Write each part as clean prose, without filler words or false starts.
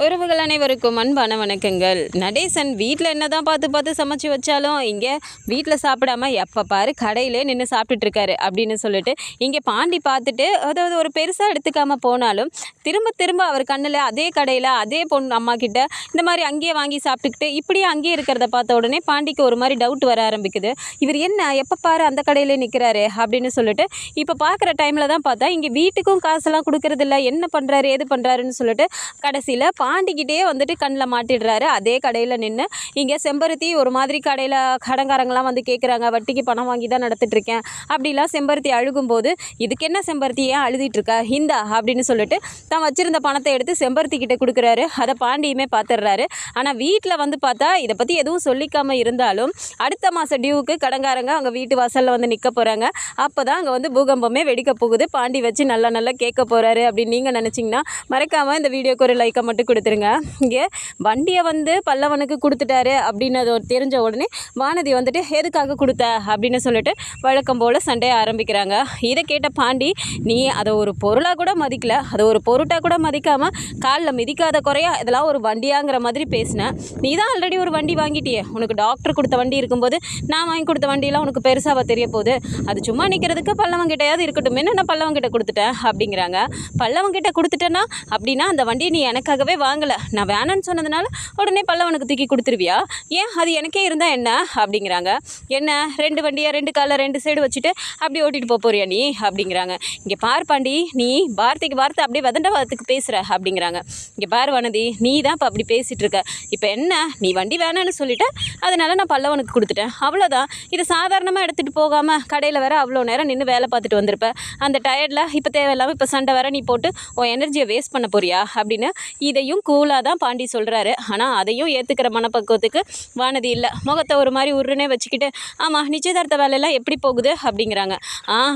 உறவுகள் அனைவருக்கும் அன்பான வணக்கங்கள். நடேசன் வீட்டில் என்ன தான் பார்த்து பார்த்து சமைச்சு வச்சாலும் இங்கே வீட்டில் சாப்பிடாம எப்போ பாரு கடையிலே நின்று சாப்பிட்டுட்டு இருக்காரு அப்படின்னு சொல்லிட்டு இங்கே பாண்டி பார்த்துட்டு அதாவது ஒரு பெருசாக எடுத்துக்காமல் போனாலும் திரும்ப திரும்ப அவர் கண்ணில் அதே கடையில் அதே பொண்ணு அம்மா கிட்ட இந்த மாதிரி அங்கேயே வாங்கி சாப்பிட்டுக்கிட்டு இப்படியே அங்கேயே இருக்கிறத பார்த்த உடனே பாண்டிக்கு ஒரு மாதிரி டவுட் வர ஆரம்பிக்குது. இவர் என்ன எப்போ பாரு அந்த கடையிலே நிற்கிறாரு அப்படின்னு சொல்லிட்டு இப்போ பார்க்குற டைமில் தான் பார்த்தா இங்கே வீட்டுக்கும் காசெல்லாம் கொடுக்கறதில்ல, என்ன பண்ணுறாரு எது பண்ணுறாருன்னு சொல்லிட்டு கடைசியில் பாண்டிக்கிட்டே வந்துட்டு கண்ணில் மாட்டிடுறாரு. அதே கடையில் நின்று இங்கே செம்பருத்தி ஒரு மாதிரி கடையில் கடங்காரங்களாம் வந்து கேட்குறாங்க, வட்டிக்கு பணம் வாங்கி தான் நடத்திட்டுருக்கேன் அப்படிலாம் செம்பருத்தி அழுகும்போது இதுக்கு என்ன செம்பருத்தி ஏன் அழுதிட்டுருக்கா இந்தா அப்படின்னு சொல்லிட்டு தான் வச்சுருந்த பணத்தை எடுத்து செம்பருத்தி கிட்டே கொடுக்குறாரு. அதை பாண்டியுமே பார்த்துடுறாரு. ஆனால் வீட்டில் வந்து பார்த்தா இதை பற்றி எதுவும் சொல்லிக்காமல் இருந்தாலும் அடுத்த மாதம் டியூவுக்கு கடங்காரங்க அவங்க வீட்டு வாசலில் வந்து நிற்க போகிறாங்க. அப்போ தான் அங்கே வந்து பூகம்பமே வெடிக்க போகுது. பாண்டி வச்சு நல்லா கேட்க போகிறாரு அப்படின்னு நீங்கள் நினச்சிங்கன்னா மறக்காமல் இந்த வீடியோக்கு ஒரு லைக்கை மட்டும் கொடுத்துருங்க. இங்கே வண்டியை வந்து பல்லவனுக்கு கொடுத்துட்டாரு அப்படின்னு அது தெரிஞ்ச உடனே வானதி வந்துட்டு எதுக்காக கொடுத்த அப்படின்னு சொல்லிட்டு வழக்கம் போல் சண்டையை ஆரம்பிக்கிறாங்க. இதை கேட்ட பாண்டி, நீ அதை ஒரு பொருளாக கூட மதிக்கல, அதை ஒரு பொருட்டாக கூட மதிக்காமல் காலில் மிதிக்காத குறையா இதெல்லாம் ஒரு வண்டியாங்கிற மாதிரி பேசினேன். நீ தான் ஆல்ரெடி ஒரு வண்டி வாங்கிட்டியே, உனக்கு டாக்டர் கொடுத்த வண்டி இருக்கும்போது நான் வாங்கி கொடுத்த வண்டியெல்லாம் உனக்கு பெருசாக தெரிய போகுது, அது சும்மா நிற்கிறதுக்கு பல்லவங்கிட்டையாவது இருக்கட்டும், நான் பல்லவங்கிட்ட கொடுத்துட்டேன் அப்படிங்கிறாங்க. பல்லவங்கிட்ட கொடுத்துட்டேன்னா அப்படின்னா அந்த வண்டியை நீ எனக்காகவே வாங்கலை, நான் வேணான்னு சொன்னதுனால உடனே பல்லவனுக்கு தூக்கி கொடுத்துருவியா, ஏன் அது எனக்கே இருந்தால் என்ன அப்படிங்கிறாங்க. என்ன ரெண்டு வண்டியை ரெண்டு காலில் ரெண்டு சைடு வச்சுட்டு அப்படி ஓட்டிகிட்டு போறியா நீ அப்படிங்கிறாங்க. இங்கே பார் பாண்டி, நீ வார்த்தைக்கு வார்த்தை அப்படியே வதண்டவாதத்துக்கு பேசுகிற அப்படிங்கிறாங்க. இங்கே பார் வானதி, நீ தான் இப்போ அப்படி பேசிகிட்டு இருக்க, இப்போ என்ன நீ வண்டி வேணான்னு சொல்லிவிட்ட, அதனால் நான் பல்லவனுக்கு கொடுத்துட்டேன் அவ்வளோதான். இது சாதாரணமாக எடுத்துகிட்டு போகாமல் கடையில் வேறு அவ்வளோ நேரம் நின்று வேலை பார்த்துட்டு வந்திருப்பேன், அந்த டயர்டில் இப்போ தேவையில்லாமல் இப்போ சண்டை வேறு நீ போட்டு உன் எனர்ஜியை வேஸ்ட் பண்ண போறியா அப்படின்னு இதையும் கூலாக தான் பாண்டி சொல்கிறாரு. ஆனால் அதையும் ஏற்றுக்கிற மனப்பக்குவத்துக்கு வானதி இல்லை. முகத்தை ஒரு மாதிரி உருன்னே வச்சுக்கிட்டு, ஆமாம் நிச்சயதார்த்த வேலையெல்லாம் எப்படி போகுது அப்படிங்கிறாங்க.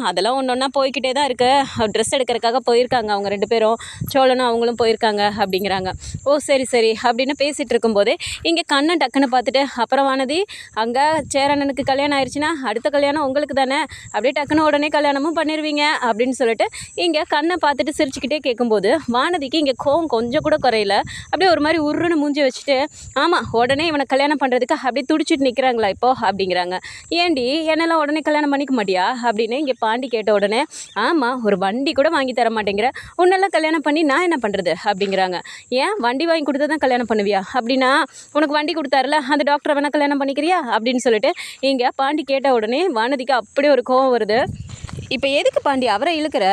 அதெல்லாம் ஒன்று ஒன்றா போய்கிட்டே தான் இருக்குது, ட்ரெஸ் எடுக்கிறதுக்காக போயிருக்காங்க அவங்க ரெண்டு பேரும், சோழனும் அவங்களும் போயிருக்காங்க அப்படிங்கிறாங்க. ஓ சரி சரி அப்படின்னு பேசிகிட்டு இருக்கும்போதே இங்கே கண்ணன் டக்குன்னு பார்த்துட்டு, அப்புறம் வானதி அங்கே சேரனனுக்கு கல்யாணம் ஆயிடுச்சுன்னா அடுத்த கல்யாணம் உங்களுக்கு தானே, அப்படியே டக்குன்னு உடனே கல்யாணமும் பண்ணிடுவீங்க அப்படின்னு சொல்லிட்டு இங்கே கண்ணை பார்த்துட்டு சிரிச்சுக்கிட்டே கேட்கும்போது வானதிக்கு இங்கே கோவம் கொஞ்சம் கூட குறையில. அப்படியே ஒரு மாதிரி உருன்னு மூஞ்சி வச்சுட்டு, ஆமாம் உடனே இவனை கல்யாணம் பண்ணுறதுக்கு அப்படியே துடிச்சிட்டு நிற்கிறாங்களா இப்போ அப்படிங்கிறாங்க. ஏண்டி என்னெல்லாம் உடனே கல்யாணம் பண்ணிக்க மாட்டியா அப்படின்னு இங்கே பாண்டி கேட்ட உடனே, ஆமாம் ஒரு வண்டி கூட வாங்கி தர மாட்டேங்கிற, உன்னெல்லாம் கல்யாணம் பண்ணி நான் என்ன பண்ணுறது அப்படிங்கிறாங்க. ஏன் வண்டி வாங்கி கொடுத்தா தான் கல்யாணம் பண்ணுவியா அப்படின்னா, உனக்கு வண்டி கொடுத்தாருல அந்த டாக்டரை வேணால் கல்யாணம் பண்ணிக்கிறியா அப்படின்னு சொல்லிட்டு இங்கே பாண்டி கேட்ட உடனே வானதிக்கு அப்படியே ஒரு கோவம் வருது. இப்போ எதுக்கு பாண்டி அவரை இழுக்கிற,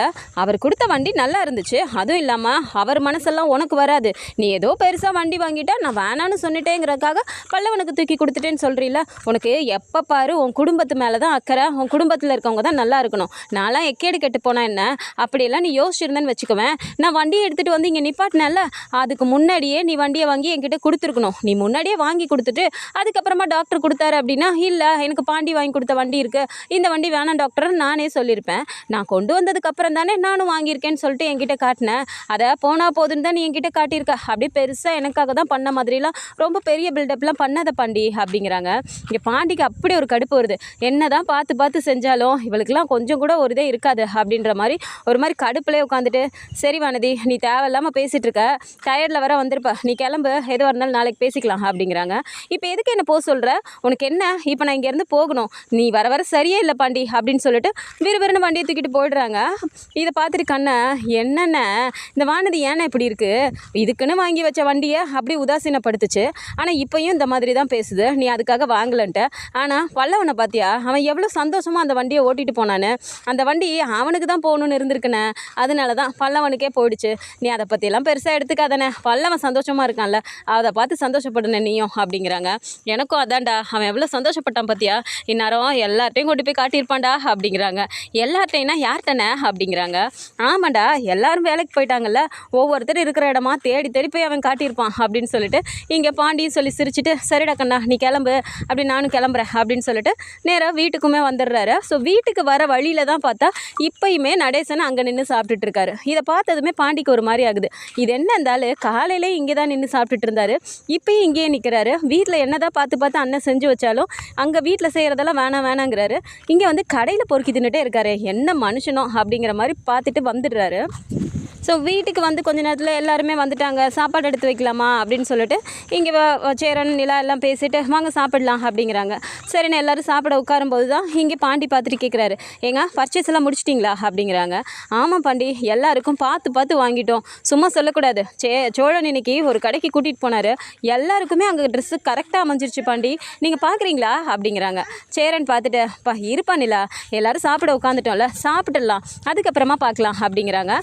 அவர் கொடுத்த வண்டி நல்லா இருந்துச்சு, அதுவும் இல்லாமல் அவர் மனசெல்லாம் உனக்கு வராது, நீ ஏதோ பெருசாக வண்டி வாங்கிட்டா நான் வேணான்னு சொன்னிட்டேங்கிறதுக்காக பல்லவனுக்கு தூக்கி கொடுத்துட்டேன்னு சொல்கிறீல, உனக்கு எப்போ பாரு உன் குடும்பத்து மேலே தான் அக்கறை, உன் குடும்பத்தில் இருக்கவங்க தான் நல்லா இருக்கணும், நான்லாம் எக்கேடு கெட்டு போனால் என்ன, அப்படியெல்லாம் நீ யோசிச்சிருந்தேன்னு வச்சுக்குவேன், நான் வண்டியை எடுத்துகிட்டு வந்து இங்கே நிப்பாட்டினேன்ல, அதுக்கு முன்னாடியே நீ வண்டியை வாங்கி என்கிட்ட கொடுத்துருக்கணும், நீ முன்னாடியே வாங்கி கொடுத்துட்டு அதுக்கப்புறமா டாக்டர் கொடுத்தாரு அப்படின்னா, இல்லை எனக்கு பாண்டி வாங்கி கொடுத்த வண்டி இருக்குது, இந்த வண்டி வேணாம் டாக்டர்னு நானே சொல்லியிருப்பேன், நான் கொண்டு வந்ததுக்கு அப்புறம் தானே நானும் வாங்கியிருக்கேன்னு சொல்லிட்டு என்கிட்ட காட்டினேன், அதை போனால் போதுன்னு தான் நீ என்கிட்ட காட்டியிருக்க, அப்படியே பெருசாக எனக்காக தான் பண்ண மாதிரிலாம் ரொம்ப பெரிய பில்டப்லாம் பண்ணாத பாண்டி அப்படிங்கிறாங்க. இங்கே பாண்டிக்கு அப்படி ஒரு கடுப்பு வருது, என்ன தான் பார்த்து செஞ்சாலும் இவளுக்கெல்லாம் கொஞ்சம் கூட ஒரு இதே இருக்காது அப்படின்ற மாதிரி ஒரு மாதிரி கடுப்புலேயே உட்காந்துட்டு, சரி வானதி நீ தேவையில்லாமல் பேசிகிட்டு இருக்க, டயர்டில் வர வந்திருப்ப, நீ கிளம்பு, எதுவாக இருந்தாலும் நாளைக்கு பேசிக்கலாம் அப்படிங்கிறாங்க. இப்போ எதுக்கு என்ன போக சொல்கிற, உனக்கு என்ன இப்போ நான் இங்கேருந்து போகணும், நீ வர சரியே இல்லை பாண்டி அப்படின்னு சொல்லிட்டு விறுவிறுன்னு வண்டியை தூக்கிட்டு போயிடுறாங்க. இதை பார்த்துட்டு கண்ணை, என்னென்ன இந்த வானதி ஏன்னா இப்படி இருக்குது, இதுக்குன்னு வாங்கி வச்ச வண்டியை அப்படி உதாசீனப்படுத்துச்சு, ஆனால் இப்போயும் இந்த மாதிரி தான் பேசுது, நீ அதுக்காக வாங்கலன்ட்டு, ஆனால் பல்லவனை பார்த்தியா அவன் எவ்வளோ சந்தோஷமாக அந்த வண்டியை ஓட்டிகிட்டு போனான்னு, அந்த வண்டி அவனுக்கு தான் போகணுன்னு இருந்திருக்குண்ணே, அதனால தான் பல்லவனுக்கே போயிடுச்சு, நீ அதை பற்றியெல்லாம் பெருசாக எடுத்துக்காதானே, பல்லவன் சந்தோஷமாக இருக்கான்ல அதை பார்த்து சந்தோஷப்படுனே நீயும் அப்படிங்கிறாங்க. எனக்கும் அதான்டா, அவன் எவ்வளோ சந்தோஷப்பட்டான் பார்த்தியா, இந்நேரம் எல்லார்ட்டையும் கொண்டு போய் காட்டியிருப்பான்டா அப்படிங்கிறாங்க. எல்லார்ட்டைனா யார்கிட்டனே அப்படிங்கிறாங்க. ஆமாண்டா எல்லாரும் வேலைக்கு போயிட்டாங்கல்ல, ஒவ்வொருத்தர் இருக்கிற இடமா தேடி போய் அவன் காட்டியிருப்பான் அப்படின்னு சொல்லிட்டு இங்கே பாண்டியும் சொல்லி சிரிச்சுட்டு, சரிடா கண்ணா நீ கிளம்பு அப்படி நானும் கிளம்புறேன் அப்படின்னு சொல்லிட்டு நேராக வீட்டுக்குமே வந்துடுறாரு. ஸோ வீட்டுக்கு வர வழியில தான் பார்த்தா இப்போயுமே நடேசன் அங்கே நின்று சாப்பிட்டுட்டு இருக்காரு. இதை பார்த்ததுமே பாண்டிக்கு ஒரு மாதிரி ஆகுது, இது என்ன இருந்தாலும் காலையிலே இங்கே தான் நின்று சாப்பிட்டுட்டு இருந்தாரு, இப்போயும் இங்கேயே நிற்கிறாரு, வீட்டில் என்ன தான் பார்த்து அண்ணன் செஞ்சு வச்சாலும் அங்கே வீட்டில் செய்கிறதெல்லாம் வேணாங்கிறாரு, இங்கே வந்து கடையில் பொறுக்கி தின்னுட்டே இருக்காரு, என்ன மனுஷனோ அப்படிங்கிற மாதிரி பார்த்துட்டு வந்துடுறாரு. ஸோ வீட்டுக்கு வந்து கொஞ்ச நேரத்தில் எல்லாருமே வந்துட்டாங்க. சாப்பாடு எடுத்து வைக்கலாமா அப்படின்னு சொல்லிட்டு இங்கே சேரன் நிலா எல்லாம் பேசிட்டு வாங்க சாப்பிடலாம் அப்படிங்கிறாங்க. சரின்னு எல்லோரும் சாப்பிட உட்காரும்போது தான் இங்கே பாண்டி பார்த்துட்டு கேட்குறாரு, ஏங்க பர்ச்சேஸ் எல்லாம் முடிச்சிட்டிங்களா அப்படிங்கிறாங்க. ஆமாம் பாண்டி, எல்லாருக்கும் பார்த்து பார்த்து வாங்கிட்டோம், சும்மா சொல்லக்கூடாது. சோழன் இன்னைக்கு ஒரு கடைக்கு கூட்டிகிட்டு போனார், எல்லாருக்குமே அங்கே ட்ரெஸ்ஸு கரெக்டாக அமைஞ்சிருச்சு பாண்டி, நீங்கள் பார்க்குறீங்களா அப்படிங்கிறாங்க. சேரன் பார்த்துட்டு இருப்பா நிலா, எல்லோரும் சாப்பிட உட்காந்துட்டோம்ல, சாப்பிட்டுடலாம், அதுக்கப்புறமா பார்க்கலாம் அப்படிங்கிறாங்க.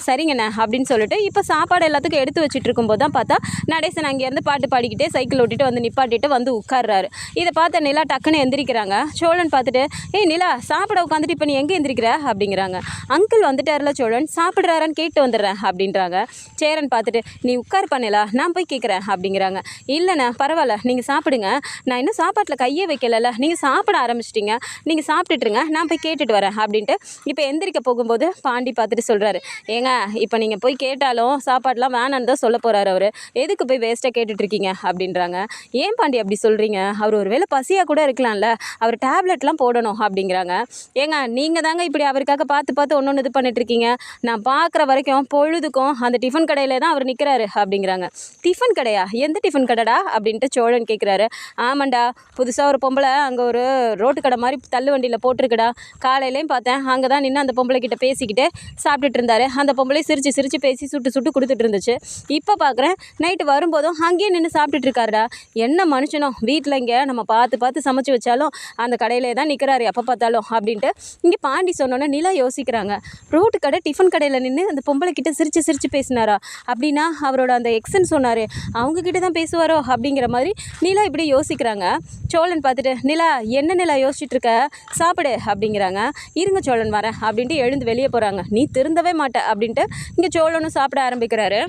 சரிங்கண்ணே அப்படின்னு சொல்லிட்டு இப்போ சாப்பாடு எல்லாத்துக்கும் எடுத்து வச்சுட்டு இருக்கும்போது தான் பார்த்தா நடேசன் அங்கேருந்து பாட்டு பாடிக்கிட்டே சைக்கிள் ஓட்டிட்டு வந்து நிப்பாட்டிட்டு வந்து உட்கார்றாரு. இதை பார்த்த நிலா டக்குன்னு எந்திரிக்கிறாங்க. சோழன் பார்த்துட்டு நிலா சாப்பிட உட்காந்துட்டு இப்போ நீ எங்கே எந்திரிக்கிற அப்படிங்கிறாங்க. அங்கிள் வந்துட்டார்ல சோழன், சாப்பிட்றாரான்னு கேட்டு வந்துடுறேன் அப்படின்றாங்க. சேரன் பார்த்துட்டு நீ உட்கார் பண்ணலா, நான் போய் கேட்குறேன் அப்படிங்கிறாங்க. இல்லைண்ணா பரவாயில்ல, நீங்கள் சாப்பிடுங்க, நான் இன்னும் சாப்பாட்டில் கையே வைக்கல, நீங்கள் சாப்பிட ஆரம்பிச்சிட்டிங்க, நீங்கள் சாப்பிட்டுட்டுருங்க, நான் போய் கேட்டுட்டு வரேன் அப்படின்ட்டு இப்போ எந்திரிக்க போகும்போது பாண்டி பார்த்துட்டு சொல்கிறாரு, ஏங்க இப்போ நீங்கள் போய் கேட்டாலும் சாப்பாடெலாம் வேணான்னு தான் சொல்ல போகிறாரு அவர், எதுக்கு போய் வேஸ்ட்டாக கேட்டுட்ருக்கீங்க அப்படின்றாங்க. ஏன் பாண்டி அப்படி சொல்கிறீங்க, அவர் ஒரு வேளை பசியாக கூட இருக்கலாம்ல, அவர் டேப்லெட்லாம் போடணும் அப்படிங்கிறாங்க. ஏங்க நீங்கள் தாங்க இப்படி அவருக்காக பார்த்து பார்த்து ஒன்று இது பண்ணிட்டுருக்கீங்க, நான் பார்க்குற வரைக்கும் பொழுதுக்கும் அந்த டிஃபன் கடையில் தான் அவர் நிற்கிறாரு அப்படிங்கிறாங்க. டிஃபன் கடையா, எந்த டிஃபன் கடைடா அப்படின்ட்டு சோழன் கேட்குறாரு. ஆமாண்டா, புதுசாக ஒரு பொம்பளை அங்கே ஒரு ரோட்டு கடை மாதிரி தள்ளு வண்டியில் போட்டிருக்குடா, காலையிலையும் பார்த்தேன், அங்கே தான் நின்று அந்த பொம்பளை கிட்ட பேசிக்கிட்டே சாப்பிட்டுட்டு இருந்தாரு, அந்த பொம்பளை சிரித்து சிரித்து பேசி சுட்டு சுட்டு கொடுத்துட்டு இருந்துச்சு, இப்போ பார்க்குறேன் நைட்டு வரும்போதும் அங்கேயே நின்று சாப்பிட்டுட்டு இருக்காருடா, என்ன மனுஷனோ, வீட்டில் இங்கே நம்ம பார்த்து பார்த்து சமைச்சு வச்சாலும் அந்த கடையிலே தான் நிற்கிறாரு எப்போ பார்த்தாலும் அப்படின்ட்டு இங்கே பாண்டி சொன்னோன்னே நிலா யோசிக்கிறாங்க. ரோட்டு கடை டிஃபன் கடையில் நின்று அந்த பொம்பளை கிட்ட சிரித்து சிரித்து பேசினாரா அப்படின்னா அவரோட அந்த எக்ஸுன்னு சொன்னார், அவங்கக்கிட்ட தான் பேசுவாரோ அப்படிங்கிற மாதிரி நிலா இப்படி யோசிக்கிறாங்க. சோழன் பார்த்துட்டு நிலா என்ன நிலா யோசிச்சுட்டு இருக்க, சாப்பிடு அப்படிங்கிறாங்க. இருங்க சோழன் வரேன் அப்படின்ட்டு எழுந்து வெளியே போகிறாங்க. நீ திருந்தவே மாட்ட அப்படின்ட்டு இங்கே சோழனும் சாப்பிட ஆரம்பிக்கிறாரு.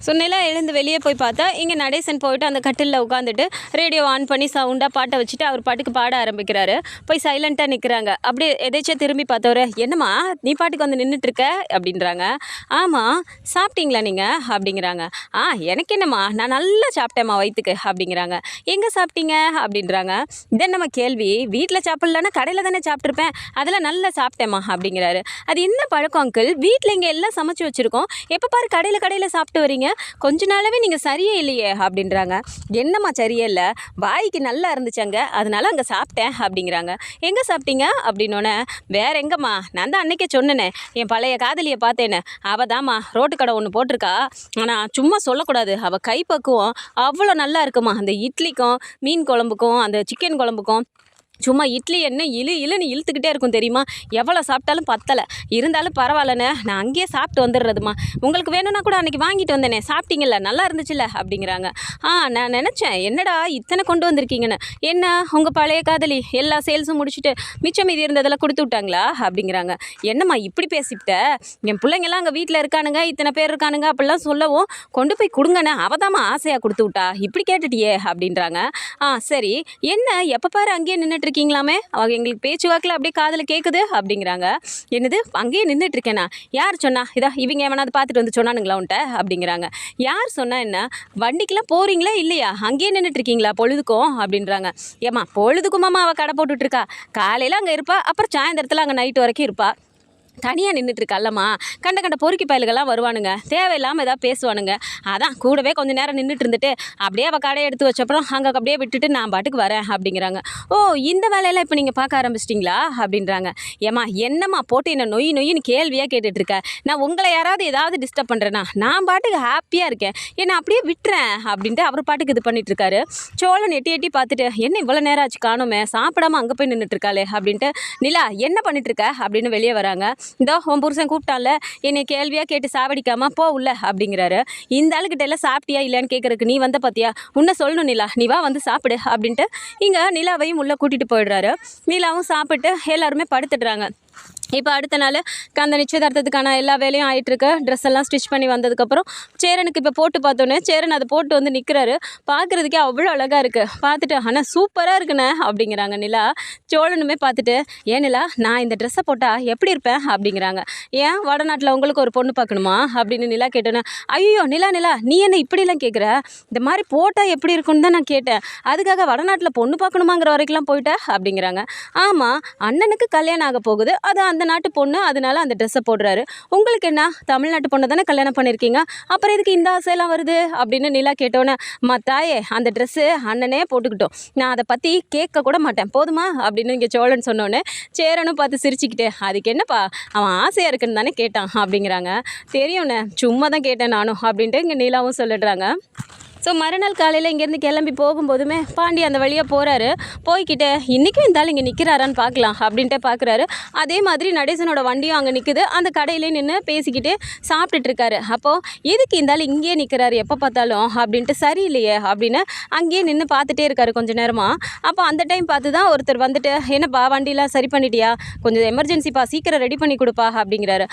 ஸோ நிலா எழுந்து வெளியே போய் பார்த்தா இங்கே நடேசன் போயிட்டு அந்த கட்டிலில் உட்காந்துட்டு ரேடியோ ஆன் பண்ணி சவுண்டாக பாட்டை வச்சுட்டு அவர் பாட்டுக்கு பாட ஆரம்பிக்கிறாரு. போய் சைலண்ட்டாக நிற்கிறாங்க. அப்படியே எதாச்சும் திரும்பி பார்த்தவர், என்னம்மா நீ பாட்டுக்கு வந்து நின்றுட்டுருக்க அப்படின்றாங்க. ஆமாம் சாப்பிட்டீங்களா நீங்கள் அப்படிங்கிறாங்க. எனக்கு என்னம்மா, நான் நல்லா சாப்பிட்டேம்மா வயிற்றுக்கு அப்படிங்கிறாங்க. எங்கே சாப்பிட்டீங்க அப்படின்றாங்க. இதை நம்ம கேள்வி, வீட்டில் சாப்பிட்லன்னா கடையில் தானே சாப்பிட்ருப்பேன், அதெல்லாம் நல்லா சாப்பிட்டேம்மா அப்படிங்கிறாரு. அது என்ன பழக்கம் அங்கிள், வீட்டில் இங்கே எல்லாம் சமைச்சு வச்சுருக்கோம், எப்போ பாரு கடையில் சாப்பிட்டு வரீங்க, கொஞ்ச நாளாவே நீங்கள் சரியே இல்லையே அப்படின்றாங்க. என்னம்மா சரியே இல்லை, வாய்க்கு நல்லா இருந்துச்சாங்க, அதனால அங்கே சாப்பிட்டேன் அப்படிங்கிறாங்க. எங்கே சாப்பிட்டீங்க அப்படின்னோடனே, வேற எங்கம்மா, நான் தான் அன்னைக்கே சொன்னேனே என் பழைய காதலியை பார்த்தேன்னு, அவள் தாம்மா ரோட்டு கடை ஒன்று போட்டிருக்கா, ஆனால் சும்மா சொல்லக்கூடாது, அவள் கைப்பக்குவம் அவ்வளோ நல்லா இருக்குமா, அந்த இட்லிக்கும் மீன் குழம்புக்கும் அந்த சிக்கன் குழம்புக்கும் சும்மா இட்லி என்ன இழுன்னு இழுத்துக்கிட்டே இருக்கும் தெரியுமா, எவ்வளோ சாப்பிட்டாலும் பத்தலை, இருந்தாலும் பரவாயில்லண்ணே, நான் அங்கேயே சாப்பிட்டு வந்துடுறதுமா, உங்களுக்கு வேணும்னா கூட அன்றைக்கி வாங்கிட்டு வந்தேனே, சாப்பிட்டீங்கல்ல, நல்லா இருந்துச்சுல்ல அப்படிங்கிறாங்க. நான் நினச்சேன் என்னடா இத்தனை கொண்டு வந்திருக்கீங்கன்னு, என்ன உங்கள் பழைய காதலி எல்லா சேல்ஸும் முடிச்சுட்டு மிச்சம் மீதி இருந்ததெல்லாம் கொடுத்து விட்டாங்களா அப்படிங்கிறாங்க. என்னம்மா இப்படி பேசிவிட்ட, என் பிள்ளைங்கெல்லாம் அங்கே வீட்டில் இருக்கானுங்க, இத்தனை பேர் இருக்கானுங்க அப்படிலாம் சொல்லவும் கொண்டு போய் கொடுங்கண்ணே, அவதாம்மா ஆசையாக கொடுத்து விட்டா, இப்படி கேட்டுட்டியே அப்படின்றாங்க. சரி என்ன எப்போ பாரு அங்கேயே நின்றுட்டு இருக்கீங்களாமே, அவங்க எங்களுக்கு பேச்சுவாக்கில் அப்படியே காதில் கேட்குது அப்படிங்கிறாங்க. என்னது அங்கேயே நின்றுட்டுருக்கேனா, யார் சொன்னா, இதா இவங்க எவனாவது பார்த்துட்டு வந்து சொன்னானுங்களா உன்ட்ட அப்படிங்கிறாங்க. யார் சொன்னா என்ன, வண்டிக்கெலாம் போகிறீங்களா இல்லையா, அங்கேயே நின்றுட்டுருக்கீங்களா பொழுதுக்கும் அப்படின்றாங்க. ஏம்மா பொழுதுக்குமாம்மா அவள் கடை போட்டுட்ருக்கா, காலையில் அங்கே இருப்பா, அப்புறம் சாயந்தரத்தில் அங்கே நைட்டு வரைக்கும் இருப்பா, தனியாக நின்றுட்டுருக்கல்லம்மா, கண்ட பொறுக்கி பயல்கள்லாம் வருவானுங்க, தேவையில்லாமல் ஏதாவது பேசுவானுங்க, அதான் கூடவே கொஞ்சம் நேரம் நின்றுட்டு இருந்துட்டு அப்படியே அவள் கடையை எடுத்து வச்சப்பறம் அங்கே அப்படியே விட்டுட்டு நான் பாட்டுக்கு வரேன் அப்படிங்கிறாங்க. இந்த வேலையெல்லாம் இப்போ நீங்கள் பார்க்க ஆரம்பிச்சிட்டிங்களா அப்படின்றாங்க. ஏம்மா என்னம்மா போட்டு என்ன நொய்னு கேள்வியாக கேட்டுட்ருக்க, நான் உங்களை யாராவது ஏதாவது டிஸ்டர்ப் பண்ணுறேன்னா, நான் பாட்டுக்கு ஹாப்பியாக இருக்கேன், என்னை அப்படியே விட்டுறேன் அப்படின்ட்டு அவர் பாட்டுக்கு இது பண்ணிட்டுருக்காரு. சோழன் எட்டி பார்த்துட்டு என்ன இவ்வளோ நேரம் ஆச்சு காணுமே, சாப்பிடாமல் அங்கே போய் நின்றுட்டுருக்காளே அப்படின்ட்டு, நிலா என்ன பண்ணிட்டுருக்க அப்படின்னு வெளியே வராங்க. இதோ உன் புருஷன் கூப்பிட்டான்ல, என்னை கேள்வியாக கேட்டு சாவடிக்காமல் போ உள்ள அப்படிங்கிறாரு. இந்த ஆளுக்கிட்ட எல்லாம் சாப்பிட்டியா இல்லையான்னு கேட்குறதுக்கு நீ வந்த பார்த்தியா, உன்னை சொல்லணும் நிலா, நீ வா வந்து சாப்பிடு அப்படின்ட்டு இங்கே நிலாவையும் உள்ளே கூட்டிகிட்டு போயிடுறாரு. நிலாவும் சாப்பிட்டு எல்லாருமே படுத்துடுறாங்க. இப்போ அடுத்த நாள் அந்த நிச்சயதார்த்தத்துக்கான எல்லா வேலையும் ஆகிட்டுருக்கு. ட்ரெஸ் எல்லாம் ஸ்டிச் பண்ணி வந்ததுக்கப்புறம் சேரனுக்கு இப்போ போட்டு பார்த்தோன்னே சேரன் அதை போட்டு வந்து நிற்கிறாரு. பார்க்குறதுக்கே அவ்வளோ அழகாக இருக்குது. பார்த்துட்டு ஆனால் சூப்பராக இருக்குண்ணே அப்படிங்கிறாங்க நிலா. சோழனுமே பார்த்துட்டு, ஏன் நிலா நான் இந்த ட்ரெஸ்ஸை போட்டால் எப்படி இருப்பேன் அப்படிங்கிறாங்க. ஏன் வடநாட்டில் உங்களுக்கு ஒரு பொண்ணு பார்க்கணுமா அப்படின்னு நிலா கேட்டோன்னே, ஐயோ நிலா நீ என்ன இப்படிலாம் கேட்குற, இந்த மாதிரி போட்டால் எப்படி இருக்குன்னு தான் நான் கேட்டேன், அதுக்காக வடநாட்டில் பொண்ணு பார்க்கணுமாங்கிற வரைக்கும்லாம் போயிட்டேன் அப்படிங்கிறாங்க. ஆமாம் அண்ணனுக்கு கல்யாணம் ஆக போகுது, அது அந்த அந்த நாட்டு பொண்ணு, அதனால அந்த ட்ரெஸ்ஸை போடுறாரு. உங்களுக்கு என்ன, தமிழ்நாட்டு பொண்ணை தானே கல்யாணம் பண்ணியிருக்கீங்க, அப்புறம் எதுக்கு இந்த ஆசையெல்லாம் வருது அப்படின்னு நிலா கேட்டோன்னே, தாயே அந்த ட்ரெஸ்ஸு அண்ணனே போட்டுக்கிட்டோம், நான் அதை பற்றி கேட்க கூட மாட்டேன் போதுமா அப்படின்னு இங்கே சோழன் சொன்னோன்னே சேரனும் பார்த்து சிரிச்சுக்கிட்டே, அதுக்கு என்னப்பா அவன் ஆசையாக இருக்குன்னு தானே கேட்டான் அப்படிங்கிறாங்க. தெரியும்ண்ணே, சும்மா தான் கேட்டேன் நானும் அப்படின்ட்டு இங்கே நீலாவும் சொல்லிடுறாங்க. ஸோ மறுநாள் காலையில் இங்கேருந்து கிளம்பி போகும்போதுமே பாண்டி அந்த வழியாக போகிறாரு. போய்கிட்டே இன்றைக்கும் இந்த ஆள் இங்கே நிற்கிறாரான்னு பார்க்கலாம் அப்படின்ட்டு பார்க்குறாரு. அதே மாதிரி நடேசனோட வண்டியும் அங்கே நிற்குது. அந்த கடையிலே நின்று பேசிக்கிட்டே சாப்பிட்டுட்டு இருக்காரு. அப்போது எதுக்கு இந்த ஆள் இங்கேயே நிற்கிறாரு எப்போ பார்த்தாலும் அப்படின்ட்டு, சரியில்லையே அப்படின்னு அங்கேயே நின்று பார்த்துட்டே இருக்காரு கொஞ்சம் நேரமாக. அப்போ அந்த டைம் பார்த்து தான் ஒருத்தர் வந்துட்டு, என்னப்பா வண்டிலாம் சரி பண்ணிட்டியா, கொஞ்சம் எமர்ஜென்சிப்பா, சீக்கிரம் ரெடி பண்ணி கொடுப்பா அப்படிங்கிறாரு.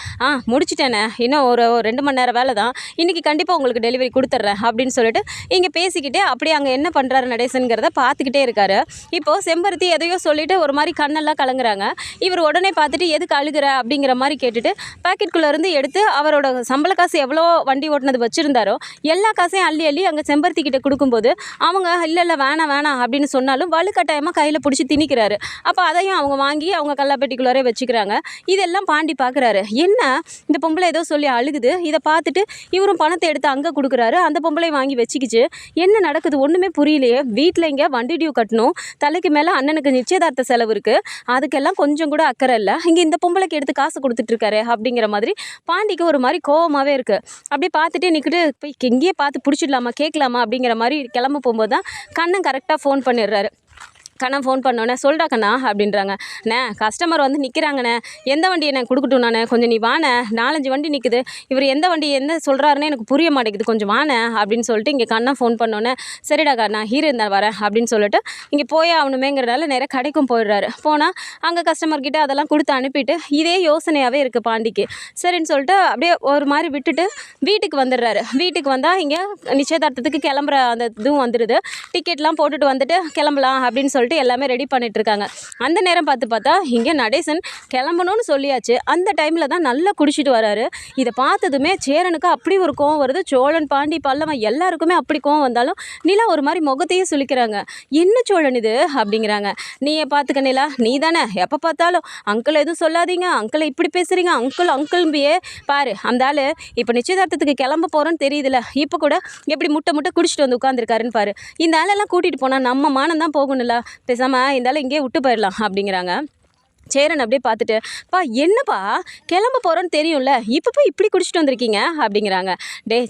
முடிச்சிட்டேனே, இன்னும் ஒரு 2 மணி நேரம் வேலை தான், இன்றைக்கி கண்டிப்பாக உங்களுக்கு டெலிவரி கொடுத்துட்றேன் அப்படின்னு சொல்லிட்டு இங்கே பேசிக்கிட்டே அப்படியே அங்கே என்ன பண்ணுறாரு நடேசனுங்கிறத பார்த்துக்கிட்டே இருக்காரு. இப்போது செம்பருத்தி எதையோ சொல்லிவிட்டு ஒரு மாதிரி கண்ணெல்லாம் கலங்குறாங்க. இவர் உடனே பார்த்துட்டு எதுக்கு அழுகிற அப்படிங்கிற மாதிரி கேட்டுட்டு பாக்கெட்குள்ளேருந்து எடுத்து அவரோட சம்பள காசு எவ்வளோ வண்டி ஓட்டினது வச்சுருந்தாரோ எல்லா காசையும் அள்ளி அள்ளி அங்கே செம்பருத்தி கிட்ட கொடுக்கும்போது அவங்க இல்லை வேணாம் வேணாம் அப்படின்னு சொன்னாலும் வலுக்கட்டாயமாக கையில் பிடிச்சி திணிக்கிறாரு. அப்போ அதையும் அவங்க வாங்கி அவங்க கல்லாப்பெட்டிக்குள்ளாரே வச்சுக்கிறாங்க. இதெல்லாம் பாண்டி பார்க்குறாரு. என்ன இந்த பொம்பளை ஏதோ சொல்லி அழுகுது, இதை பார்த்துட்டு இவரும் பணத்தை எடுத்து அங்கே கொடுக்குறாரு. அந்த பொம்பளை வாங்கி வச்சுக்கிச்சு. என்ன நடக்குது ஒன்றுமே புரியலையே. வீட்டில் இங்கே வண்டி டியூ கட்டணும், தலைக்கு மேலே அண்ணனுக்கு நிச்சயதார்த்த செலவு இருக்குது, அதுக்கெல்லாம் கொஞ்சம் கூட அக்கறை இல்லை, இங்கே இந்த பொம்பளைக்கு எடுத்து காசு கொடுத்துட்ருக்காரு அப்படிங்கிற மாதிரி பாண்டிக்கு ஒரு மாதிரி கோவமாகவே இருக்குது. அப்படியே பார்த்துட்டே நிற்கிட்டு போய் எங்கேயே பார்த்து பிடிச்சிடலாமா கேட்கலாமா அப்படிங்கிற மாதிரி கிளம்ப போகும்போது தான் கண்ணன் கரெக்டாக ஃபோன் பண்ணிடுறாரு. கண்ணா ஃபோன் பண்ணோன்னே, சொல்கிறா கண்ணா அப்படின்றாங்க. கஸ்டமர் வந்து நிற்கிறாங்கண்ணே, எந்த வண்டியை நான் கொடுக்கட்டும், நானே கொஞ்சம் நீ வானே, 4-5 வண்டி நிற்குது, இவர் எந்த வண்டி என்ன சொல்கிறாருன்னு எனக்கு புரிய மாட்டேங்குது, கொஞ்சம் வானே அப்படின்னு சொல்லிட்டு இங்கே கண்ணா ஃபோன் பண்ணோன்னே, சரிடாக்கா நான் ஹீரோ இருந்தால் வரேன் அப்படின்னு சொல்லிட்டு இங்கே போயே ஆகணுமேங்கிறனால நேராக கடைக்கும் போயிடுறாரு. போனால் அங்கே கஸ்டமர்கிட்ட அதெல்லாம் கொடுத்து அனுப்பிட்டு இதே யோசனையாகவே இருக்குது பாண்டிக்கு. சரின்னு சொல்லிட்டு அப்படியே ஒரு மாதிரி விட்டுட்டு வீட்டுக்கு வந்துடுறாரு. வீட்டுக்கு வந்தால் இங்கே நிச்சயதார்த்தத்துக்கு கிளம்புற அந்த இதுவும் வந்துடுது. டிக்கெட்லாம் போட்டுட்டு வந்துட்டு கிளம்பலாம் அப்படின்னு சொல்லிட்டு எல்லாமே ரெடி பண்ணிட்டு இருக்காங்க. அந்த நேரம் பார்த்தா இங்கே நடேசன் கிளம்பணும்னு சொல்லியாச்சு. அந்த டைமில் தான் நல்லா குடிச்சிட்டு வராரு. இதை பார்த்ததுமே சேரனுக்கு அப்படி ஒரு கோவம் வருது. சோழன், பாண்டி, பல்லவன் எல்லாருக்குமே அப்படி கோவம் வந்தாலும் நிலா ஒரு மாதிரி முகத்தையே சுளிக்கிறாங்க. என்ன சோழன் இது அப்படிங்கிறாங்க. நீயே பார்த்துக்க நிலா, நீ தானே எப்போ பார்த்தாலும் அங்கிள் எதுவும் சொல்லாதீங்க, அங்கிளை இப்படி பேசுகிறீங்க, அங்கிள்பியே பாரு, அந்த ஆள் இப்போ நிச்சயதார்த்தத்துக்கு கிளம்ப போகிறோன்னு தெரியுதுல்ல, இப்போ கூட எப்படி முட்டை குடிச்சிட்டு வந்து உட்காந்துருக்காருன்னு பாரு, இந்த ஆளெல்லாம் கூட்டிகிட்டு போனால் நம்ம மானம் தான் போகணும்ல, பேசாமல் இருந்தாலும் இங்கேயே விட்டு போயிடலாம் அப்படிங்கிறாங்க. சேரன் அப்படியே பார்த்துட்டு, என்னப்பா கிளம்ப போகிறோன்னு தெரியும்ல, இப்போ போய் இப்படி குடிச்சிட்டு வந்திருக்கீங்க அப்படிங்கிறாங்க.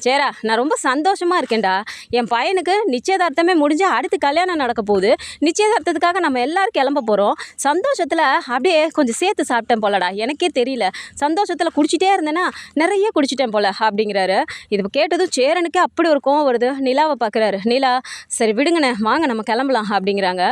சேரா, நான் ரொம்ப சந்தோஷமாக இருக்கேன்டா, என் பையனுக்கு நிச்சயதார்த்தமே முடிஞ்சு அடுத்து கல்யாணம் நடக்க போகுது, நிச்சயதார்த்தத்துக்காக நம்ம எல்லோரும் கிளம்ப போகிறோம், சந்தோஷத்தில் அப்படியே கொஞ்சம் சேர்த்து சாப்பிட்டேன் போலடா, எனக்கே தெரியல, சந்தோஷத்தில் குடிச்சிட்டே இருந்தேன்னா நிறைய குடிச்சிட்டேன் போல அப்படிங்கிறாரு. இது கேட்டதும் சேரனுக்கே அப்படி ஒரு கோவம் வருது. நிலாவை பார்க்குறாரு. நிலா, சரி விடுங்கண்ணே, வாங்க நம்ம கிளம்பலாம் அப்படிங்கிறாங்க.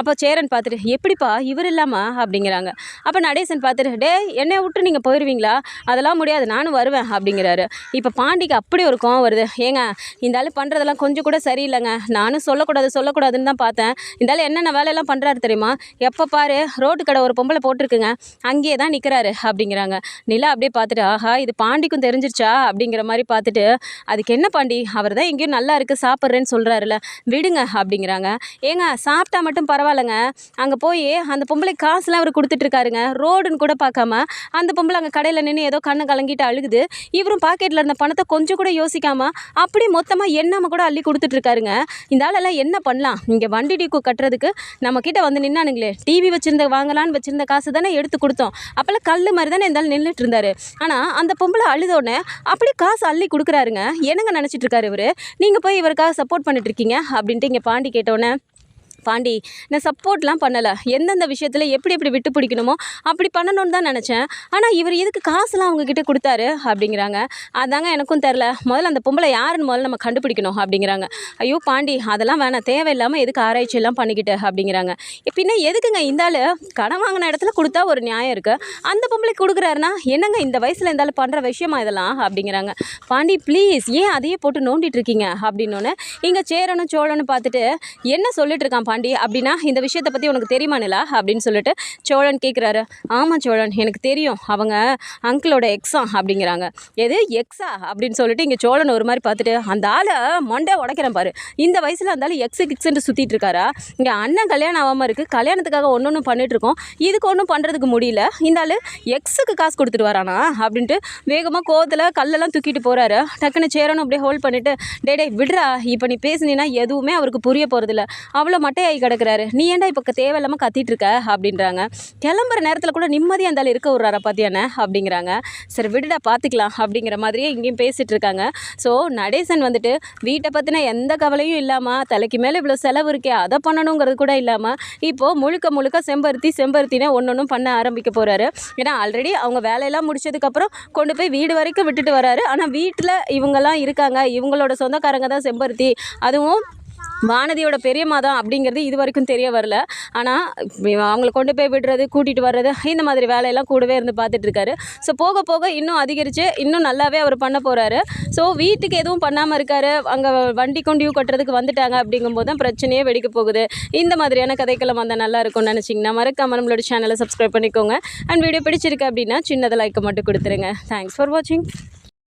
அப்போ சேரன் பார்த்துட்டு, எப்படிப்பா இவர் இல்லாமல் அப்படிங்கிறாங்க. அப்போ நடேசன் பார்த்துட்டு, என்னை விட்டு நீங்கள் போயிடுவீங்களா, அதெல்லாம் முடியாது, நானும் வருவேன் அப்படிங்கிறாரு. இப்போ பாண்டிக்கு அப்படி ஒரு கோவம் வருது. ஏங்க இந்த ஆள் பண்ணுறதெல்லாம் கொஞ்சம் கூட சரியில்லைங்க, நானும் சொல்லக்கூடாதுன்னு தான் பார்த்தேன், இந்த ஆள் என்னென்ன வேலையெல்லாம் பண்ணுறாரு தெரியுமா, எப்போ பாரு ரோட்டு கடை ஒரு பொம்பளை போட்டிருக்குங்க, அங்கேயே தான் நிற்கிறாரு அப்படிங்கிறாங்க. நிலா அப்படியே பார்த்துட்டு, ஆஹா இது பாண்டிக்கும் தெரிஞ்சிருச்சா அப்படிங்கிற மாதிரி பார்த்துட்டு, அதுக்கு என்ன பாண்டி, அவர் தான் எங்கேயும் நல்லா இருக்குது சாப்பிட்றேன்னு சொல்கிறாருல, விடுங்க அப்படிங்கிறாங்க. ஏங்க சாப்பிட்டா மட்டும் பரவாயில்லைங்க, அங்கே போய் அந்த பொம்பளை காசுலாம் அவர் கொடுத்துட்டு இருக்காருங்க, ரோடுன்னு கூட பார்க்காம அந்த பொம்பளை அங்கே கடையில் நின்று ஏதோ கண்ணை கலங்கிட்டு அழுகுது, இவரும் பாக்கெட்டில் இருந்த பணத்தை கொஞ்சம் கூட யோசிக்காம அப்படியே மொத்தமாக எண்ணாம கூட அள்ளி கொடுத்துட்டு இருக்காருங்க. இந்த ஆளெல்லாம் என்ன பண்ணலாம், இங்கே வண்டி டியூ கட்டுறதுக்கு நம்ம கிட்ட வந்து நின்னானுங்களே, டிவி வாங்கலான்னு வச்சிருந்த காசு தானே எடுத்து கொடுத்தோம், அப்போல்லாம் கல் மாதிரி தானே இந்த ஆள் நின்றுட்டு இருந்தாரு, ஆனால் அந்த பொம்பளை அழுதோடனே அப்படியே காசு அள்ளி கொடுக்குறாருங்க. என்னங்க நினச்சிட்டு இருக்காரு இவர், நீங்கள் போய் இவருக்காக சப்போர்ட் பண்ணிட்டு இருக்கீங்க அப்படின்ட்டு இங்கே பாண்டி கேட்டோன்னே, பாண்டி நான் சப்போர்ட்லாம் பண்ணலை, எந்தெந்த விஷயத்தில் எப்படி விட்டு பிடிக்கணுமோ அப்படி பண்ணணும்னு தான் நினச்சேன், ஆனால் இவர் எதுக்கு காசுலாம் அவங்கக்கிட்ட கொடுத்தாரு அப்படிங்கிறாங்க. அதாங்க எனக்கும் தெரில, முதல்ல அந்த பொம்பளை யாருன்னு முதல்ல நம்ம கண்டுபிடிக்கணும் அப்படிங்கிறாங்க. ஐயோ பாண்டி அதெல்லாம் வேணாம், தேவையில்லாமல் எதுக்கு ஆராய்ச்சி எல்லாம் பண்ணிக்கிட்டு அப்படிங்கிறாங்க. பின்ன எதுக்குங்க இந்த ஆள் கடன் வாங்கின இடத்துல கொடுத்தா ஒரு நியாயம் இருக்குது, அந்த பொம்பளைக்கு கொடுக்குறாருன்னா என்னங்க இந்த வயசில் இந்த ஆள் பண்ணுற விஷயமா இதெல்லாம் அப்படிங்கிறாங்க. பாண்டி ப்ளீஸ் ஏன் அதையே போட்டு நோண்டிட்டு இருக்கீங்க அப்படின்னோடனே இங்கே சேரனும் சோழனும் பார்த்துட்டு, என்ன சொல்லிட்டு இருக்கான் பாண்டி. அப்படின்னா இந்த விஷயத்தை பற்றி உனக்கு தெரியுமா நிலா அப்படின்னு சொல்லிட்டு சோழன் கேட்குறாரு. ஆமாம் சோழன், எனக்கு தெரியும், அவங்க அங்கிளோட எக்ஸா அப்படிங்கிறாங்க. எது எக்ஸா அப்படின்னு சொல்லிட்டு இங்கே சோழன் ஒரு மாதிரி பார்த்துட்டு, அந்த ஆளை மொண்டை உடைக்கிறேன் பாரு, இந்த வயசில் அந்த ஆள் கிக்ஸுன்னு சுற்றிட்டு இருக்காரா? இங்கே அண்ணன் கல்யாணம் ஆகாமல் இருக்குது, கல்யாணத்துக்காக ஒன்று பண்ணிட்டு இருக்கோம், இதுக்கு ஒன்றும் பண்ணுறதுக்கு முடியல, இந்த ஆள் எக்ஸுக்கு காசு கொடுத்துட்டு வரானா அப்படின்ட்டு வேகமாக கோவத்தில் கல்லெல்லாம் தூக்கிட்டு போகிறாரு. டக்குன்னு சேரனும் அப்படியே ஹோல்ட் பண்ணிவிட்டு, டே விடுறா, இப்போ நீ பேசுனீன்னா எதுவுமே அவருக்கு புரிய போகிறதில்ல, அவ்வளோ மட்டையாகி கிடக்குறாரு, நீ ஏன்டா இப்போ தேவையில்லாமல் கத்திட்டு இருக்க அப்படின்றாங்க. கிளம்புற நேரத்தில் கூட நிம்மதியாக இருந்தாலும் இருக்க விட்றாரா பார்த்தியானே அப்படிங்கிறாங்க. சரி விடுடா பார்த்துக்கலாம் அப்படிங்கிற மாதிரியே இங்கேயும் பேசிகிட்டு இருக்காங்க. ஸோ நடேசன் வந்துட்டு வீட்டை பற்றின எந்த கவலையும் இல்லாமல், தலைக்கு மேலே இவ்வளோ செலவு இருக்கே அதை பண்ணணுங்கிறது கூட இல்லாமல், இப்போது முழுக்க செம்பருத்தினே ஒன்றும் பண்ண ஆரம்பிக்க போகிறாரு. ஏன்னா ஆல்ரெடி அவங்க வேலையெல்லாம் முடிச்சதுக்கப்புறம் கொண்டு போய் வீடு வரைக்கும் விட்டுட்டு வராரு. ஆனால் வீட்டில் இவங்கெல்லாம் இருக்காங்க, இவங்களோட சொந்தக்காரங்க தான் செம்பருத்தி, அதுவும் வானதியோட பெரியம்மா தான் அப்படிங்கிறது இது வரைக்கும் தெரிய வரல. ஆனால் அவங்கள கொண்டு போய் விடுறது, கூட்டிகிட்டு வர்றது, இந்த மாதிரி வேலையெல்லாம் கூடவே இருந்து பார்த்துட்ருக்காரு. ஸோ போக போக இன்னும் அதிகரித்து இன்னும் நல்லாவே அவர் பண்ண போகிறாரு. ஸோ வீட்டுக்கு எதுவும் பண்ணாமல் இருக்காரு, அங்கே வண்டி கொண்டியும் கட்டுறதுக்கு வந்துட்டாங்க அப்படிங்கும்போது தான் பிரச்சனையே வெடிக்க போகுது. இந்த மாதிரியான கதைக்களம் வந்தால் நல்லா இருக்கும்னு நினச்சிங்கன்னா மறக்காம நம்மளோட சேனலை சப்ஸ்கிரைப் பண்ணிக்கோங்க. அண்ட் வீடியோ பிடிச்சிருக்கு அப்படின்னா சின்னதை லைக்கை மட்டும் கொடுத்துருங்க. தேங்க்ஸ் ஃபார் வாட்சிங்.